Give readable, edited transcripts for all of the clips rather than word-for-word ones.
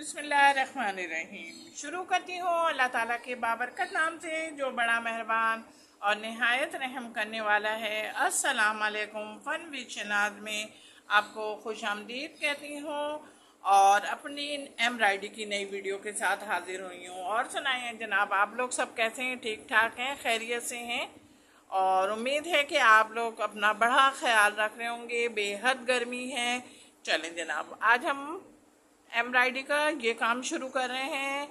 बिस्मिल्लाहिर्रहमानिर्रहीम। शुरू करती हूँ अल्लाह ताला के बाबरकत नाम से जो बड़ा मेहरबान और नहायत रहम करने वाला है। अस्सलाम वालेकुम। फ़न विद शनाज़ में आपको खुश आमदीद कहती हूँ और अपनी एम्ब्रॉयडरी की नई वीडियो के साथ हाजिर हुई हूँ। और सुनाएं जनाब, आप लोग सब कैसे हैं? ठीक ठाक हैं, खैरियत से हैं? और उम्मीद है कि आप लोग अपना बड़ा ख्याल रख रहे होंगे। बेहद गर्मी है। चलें जनाब, आज हम एम्ब्रॉयडरी का ये काम शुरू कर रहे हैं।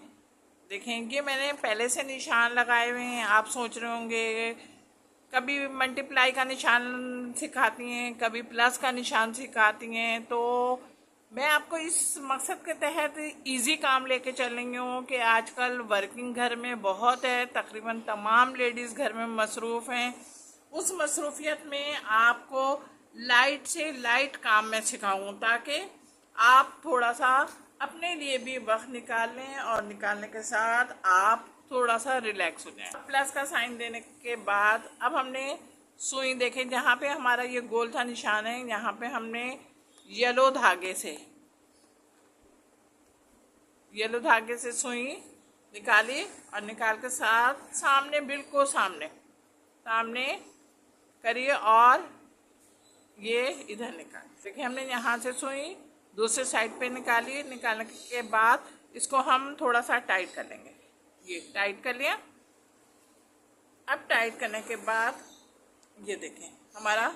देखेंगे मैंने पहले से निशान लगाए हुए हैं। आप सोच रहे होंगे कभी मल्टीप्लाई का निशान सिखाती हैं, कभी प्लस का निशान सिखाती हैं। तो मैं आपको इस मकसद के तहत इजी काम लेके चल रही हूँ कि आजकल वर्किंग घर में बहुत है, तकरीबन तमाम लेडीज़ घर में मसरूफ़ हैं। उस मसरूफियत में आपको लाइट से लाइट काम में सिखाऊँ ताकि आप थोड़ा सा अपने लिए भी वक्त निकाल लें और निकालने के साथ आप थोड़ा सा रिलैक्स हो जाएं। प्लस का साइन देने के बाद अब हमने सुई, देखें जहाँ पे हमारा ये गोल था निशान है, यहाँ पे हमने येलो धागे से सुई निकाली और निकाल के साथ सामने, बिल्कुल सामने करिए और ये इधर निकाल। देखिए हमने यहाँ से सुई दूसरे साइड पे निकाली। निकालने के बाद इसको हम थोड़ा सा टाइट कर लेंगे। ये टाइट कर लिया। अब टाइट करने के बाद ये देखें हमारा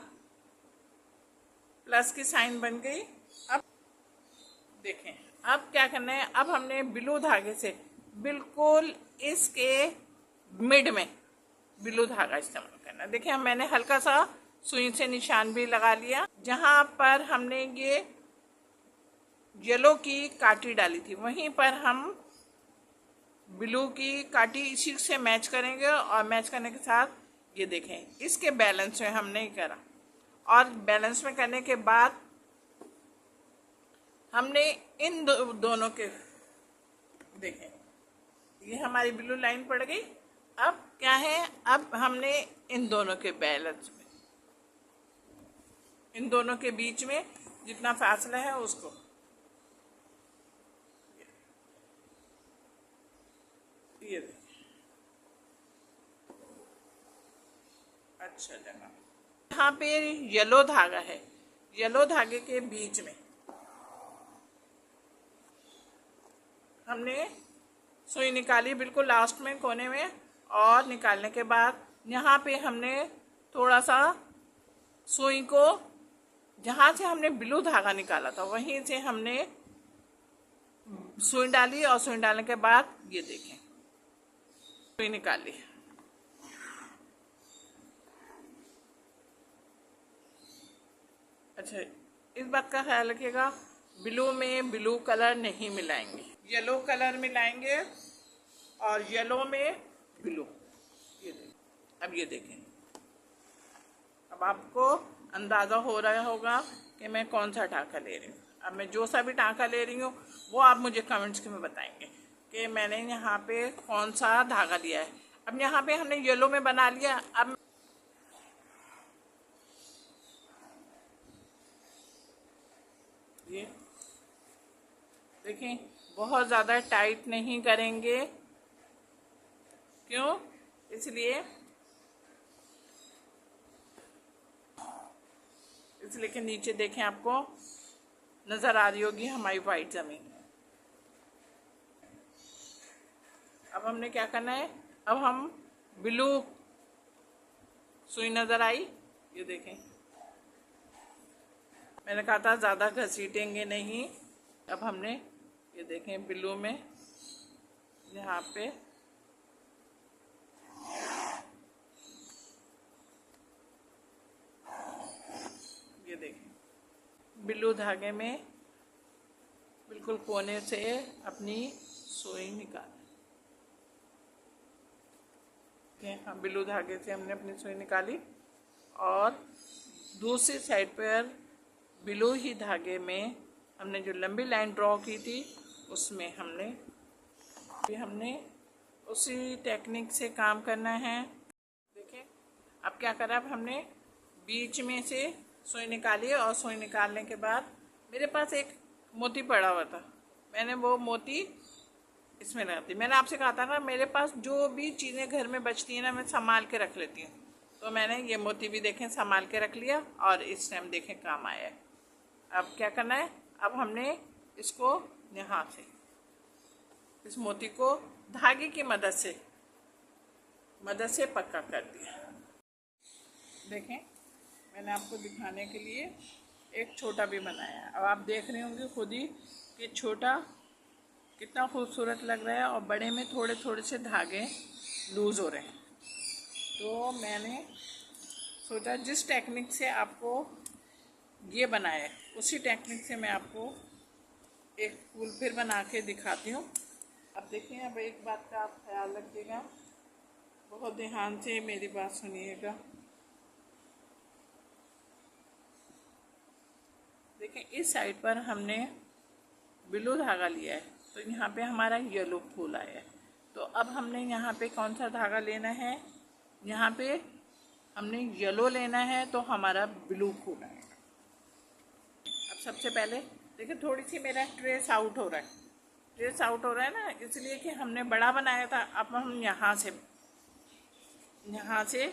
प्लस की साइन बन गई। अब देखें अब क्या करना है, अब हमने ब्लू धागे से बिल्कुल इसके मिड में ब्लू धागा इस्तेमाल करना। देखिए मैंने हल्का सा सुई से निशान भी लगा लिया। जहाँ पर हमने ये येलो की काटी डाली थी वहीं पर हम ब्लू की काटी इसी से मैच करेंगे और मैच करने के साथ ये देखें इसके बैलेंस में हमने ही करा। और बैलेंस में करने के बाद हमने इन दोनों के, देखें ये हमारी ब्लू लाइन पड़ गई। अब क्या है, अब हमने इन दोनों के बैलेंस में, इन दोनों के बीच में जितना फासला है उसको ये अच्छा जगह, यहाँ पे येलो धागा है, येलो धागे के बीच में हमने सुई निकाली बिल्कुल लास्ट में कोने में। और निकालने के बाद यहाँ पे हमने थोड़ा सा सुई को, जहाँ से हमने ब्लू धागा निकाला था वहीं से हमने सुई डाली और सुई डालने के बाद ये देखें सुई निकाली। अच्छा, इस बात का ख्याल रखिएगा ब्लू में ब्लू कलर नहीं मिलाएंगे, येलो कलर मिलाएंगे और येलो में ब्लू। ये देखें, अब ये देखें, अब आपको अंदाज़ा हो रहा होगा कि मैं कौन सा टाँका ले रही हूँ। अब मैं जो सा भी टाँका ले रही हूँ वो आप मुझे कमेंट्स में बताएंगे कि मैंने यहाँ पे कौन सा धागा लिया है। अब यहाँ पे हमने येलो में बना लिया। अब ये देखें बहुत ज़्यादा टाइट नहीं करेंगे, क्यों, इसलिए कि नीचे देखें आपको नज़र आ रही होगी हमारी वाइट ज़मीन। अब हमने क्या करना है, अब हम ब्लू सुई नज़र आई, ये देखें मैंने कहा था ज़्यादा घसीटेंगे नहीं। अब हमने ये देखें ब्लू में यहाँ पे ये देखें ब्लू धागे में बिल्कुल कोने से अपनी सुई निकाल। हाँ, ब्लू धागे से हमने अपनी सुई निकाली और दूसरी साइड पर ब्लू ही धागे में हमने जो लंबी लाइन ड्रॉ की थी उसमें हमने उसी टेक्निक से काम करना है। देखें अब क्या करा, अब हमने बीच में से सुई निकाली और सुई निकालने के बाद मेरे पास एक मोती पड़ा हुआ था, मैंने वो मोती इसमें लगाती। मैंने आपसे कहा था ना, मेरे पास जो भी चीज़ें घर में बचती हैं ना, मैं संभाल के रख लेती हूँ। तो मैंने ये मोती भी देखें संभाल के रख लिया और इस टाइम देखें काम आया है। अब क्या करना है, अब हमने इसको यहाँ से इस मोती को धागे की मदद से पक्का कर दिया। देखें, मैंने आपको दिखाने के लिए एक छोटा भी बनाया है। अब आप देख रहे होंगे खुद ही कि छोटा कितना खूबसूरत लग रहा है और बड़े में थोड़े थोड़े से धागे लूज़ हो रहे हैं। तो मैंने सोचा जिस टेक्निक से आपको ये बनाया है उसी टेक्निक से मैं आपको एक फूल फिर बना के दिखाती हूँ। अब देखिए, अब एक बात का आप ख्याल रखिएगा, बहुत ध्यान से मेरी बात सुनिएगा। देखें, इस साइड पर हमने ब्लू धागा लिया है, तो यहाँ पे हमारा येलो फूल आया है। तो अब हमने यहाँ पे कौन सा धागा लेना है, यहाँ पे हमने येलो लेना है, तो हमारा ब्लू फूल आएगा। अब सबसे पहले देखिए, थोड़ी सी मेरा ट्रेस आउट हो रहा है ना, इसलिए कि हमने बड़ा बनाया था। अब हम यहाँ से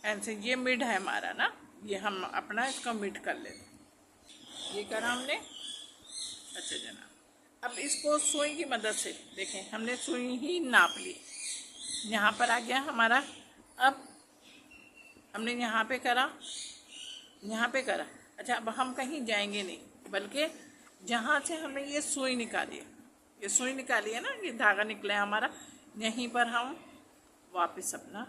ऐसे, ये मिड है हमारा ना, ये हम अपना इसका मिड कर लेते। ये करा हमने। अच्छा जनाब, अब इसको सुई की मदद से देखें, हमने सुई ही नाप ली, यहाँ पर आ गया हमारा। अब हमने यहाँ पे करा। अच्छा, अब हम कहीं जाएंगे नहीं, बल्कि जहाँ से हमें ये सुई निकाली है ना, ये धागा निकला है हमारा, यहीं पर हम वापस अपना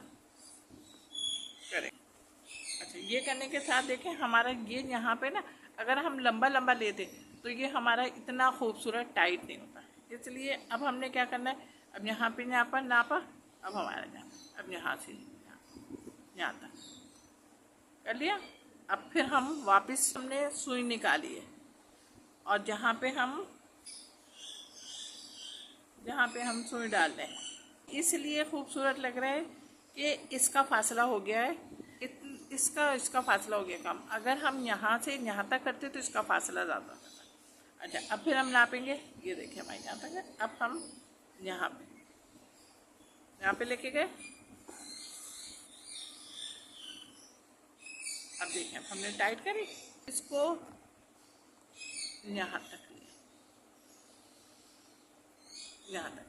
करें। अच्छा, ये करने के साथ देखें हमारा ये यहाँ पे ना, अगर हम लंबा लंबा लेते तो ये हमारा इतना खूबसूरत टाइट नहीं होता। इसलिए अब हमने क्या करना है, अब यहाँ पर नापा, अब हमारा अब यहाँ से यहाँ तक कर लिया। अब फिर हम वापस हमने सुई निकाली है, और जहाँ पे हम सुई डाल रहे हैं, इसलिए खूबसूरत लग रहा है कि इसका फासला हो गया है, इसका फासला हो गया कम। अगर हम यहाँ से यहाँ तक करते तो इसका फासला ज़्यादा होता। अच्छा, अब फिर हम नापेंगे। ये देखिए हमारे यहाँ तक है। अब हम यहाँ पे लेके गए। अब देखिए, अब हमने टाइट करी, इसको यहाँ तक लिया, यहाँ तक।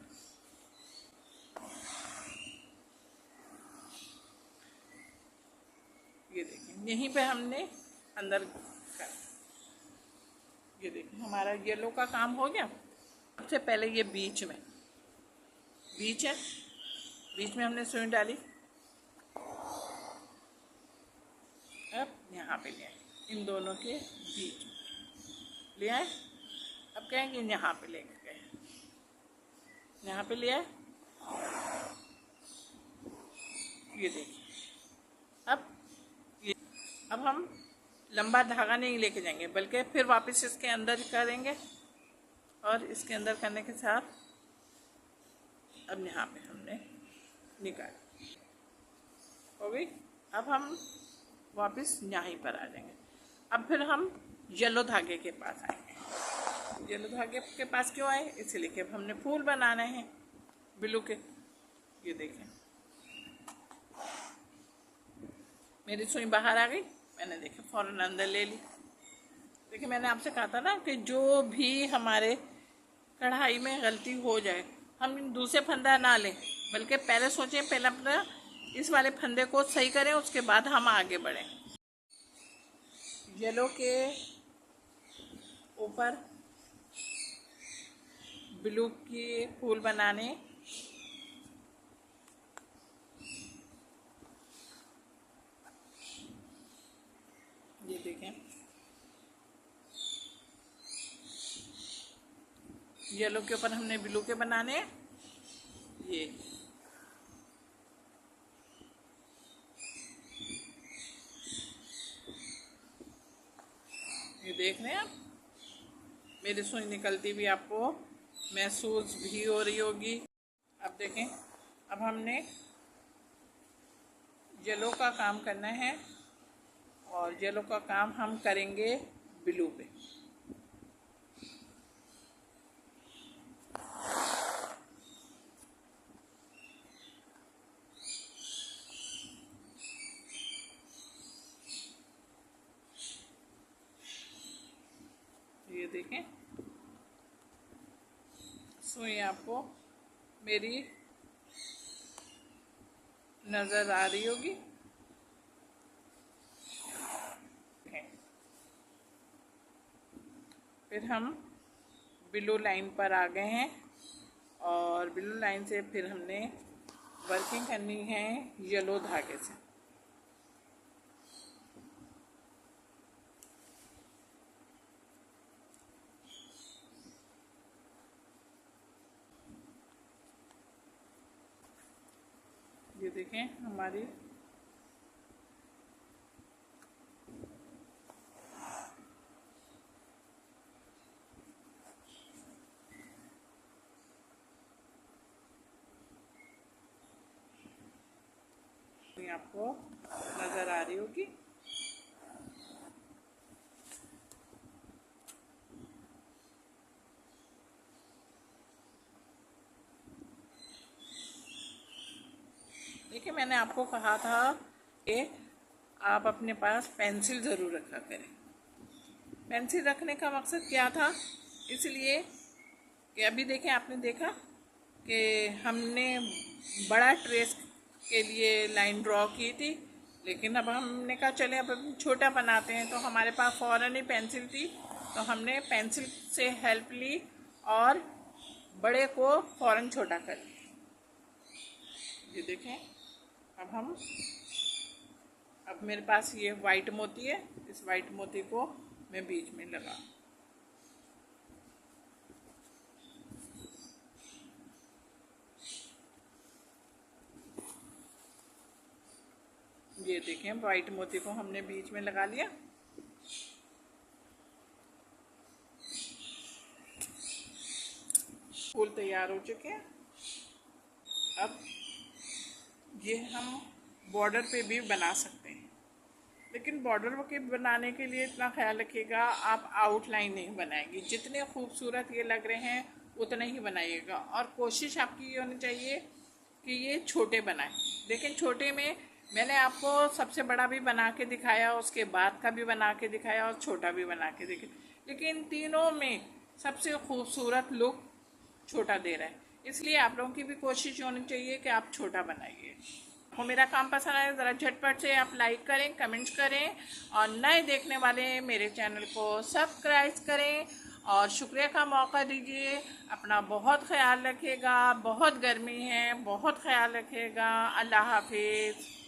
ये देखें, यहीं पे हमने अंदर कर। ये देखें, हमारा येलो का काम हो गया। सबसे पहले ये बीच है, बीच में हमने सुई डाली। अब यहाँ पे ले आए, इन दोनों के बीच ले आए। अब क्या है कि यहाँ पे लेके गए, यहाँ पे ले आए। ये देखिए, अब हम लंबा धागा नहीं लेके जाएंगे, बल्कि फिर वापस इसके अंदर करेंगे, और इसके अंदर करने के साथ अब यहाँ पे हमने निकाल हो गई। अब हम वापस यहीं पर आ जाएंगे। अब फिर हम येलो धागे के पास आएंगे। येलो धागे के पास क्यों आए, इसलिए कि अब हमने फूल बनाने हैं ब्लू के। ये देखें, मेरी सुई बाहर आ गई, मैंने देखे फ़ौरन अंदर ले ली। देखिए, मैंने आपसे कहा था ना कि जो भी हमारे कढ़ाई में गलती हो जाए, हम दूसरे फंदा ना लें, बल्कि पहले सोचें, पहले अपना इस वाले फंदे को सही करें, उसके बाद हम आगे बढ़ें। येलो के ऊपर ब्लू के फूल बनाने, ये देखें, येलो के ऊपर हमने ब्लू के बनाने। ये देख रहे हैं आप, मेरी सुई निकलती भी आपको महसूस भी हो रही होगी। अब देखें, अब हमने येलो का काम करना है, और येलो का काम हम करेंगे ब्लू पे। सुई आपको मेरी नज़र आ रही होगी। फिर हम बिलो लाइन पर आ गए हैं और बिलो लाइन से फिर हमने वर्किंग करनी है येलो धागे से। ये देखें हमारी आपको नजर आ रही होगी। देखिए मैंने आपको कहा था कि आप अपने पास पेंसिल ज़रूर रखा करें। पेंसिल रखने का मकसद क्या था, इसलिए कि अभी देखें आपने देखा कि हमने बड़ा ट्रेस के लिए लाइन ड्रॉ की थी, लेकिन अब हमने कहा चले अब छोटा बनाते हैं, तो हमारे पास फ़ौरन ही पेंसिल थी, तो हमने पेंसिल से हेल्प ली और बड़े को फ़ौरन छोटा कर लिया। ये देखें अब मेरे पास ये वाइट मोती है, इस वाइट मोती को मैं बीच में लगा। ये देखें वाइट मोती को हमने बीच में लगा लिया। फूल तैयार हो चुके हैं। अब ये हम बॉर्डर पे भी बना सकते हैं, लेकिन बॉर्डर के बनाने के लिए इतना ख्याल रखिएगा आप आउटलाइन नहीं बनाएंगे। जितने खूबसूरत ये लग रहे हैं उतने ही बनाइएगा, और कोशिश आपकी ये होनी चाहिए कि ये छोटे बनाएं। लेकिन छोटे में मैंने आपको सबसे बड़ा भी बना के दिखाया, उसके बाद का भी बना के दिखाया और छोटा भी बना के दिखाया, लेकिन तीनों में सबसे खूबसूरत लुक छोटा दे रहा है। इसलिए आप लोगों की भी कोशिश होनी चाहिए कि आप छोटा बनाइए। आपको मेरा काम पसंद आए ज़रा झटपट से आप लाइक करें, कमेंट्स करें, और नए देखने वाले मेरे चैनल को सब्सक्राइब करें और शुक्रिया का मौका दीजिए। अपना बहुत ख्याल रखिएगा, बहुत गर्मी है, बहुत ख्याल रखिएगा। अल्लाह हाफिज़।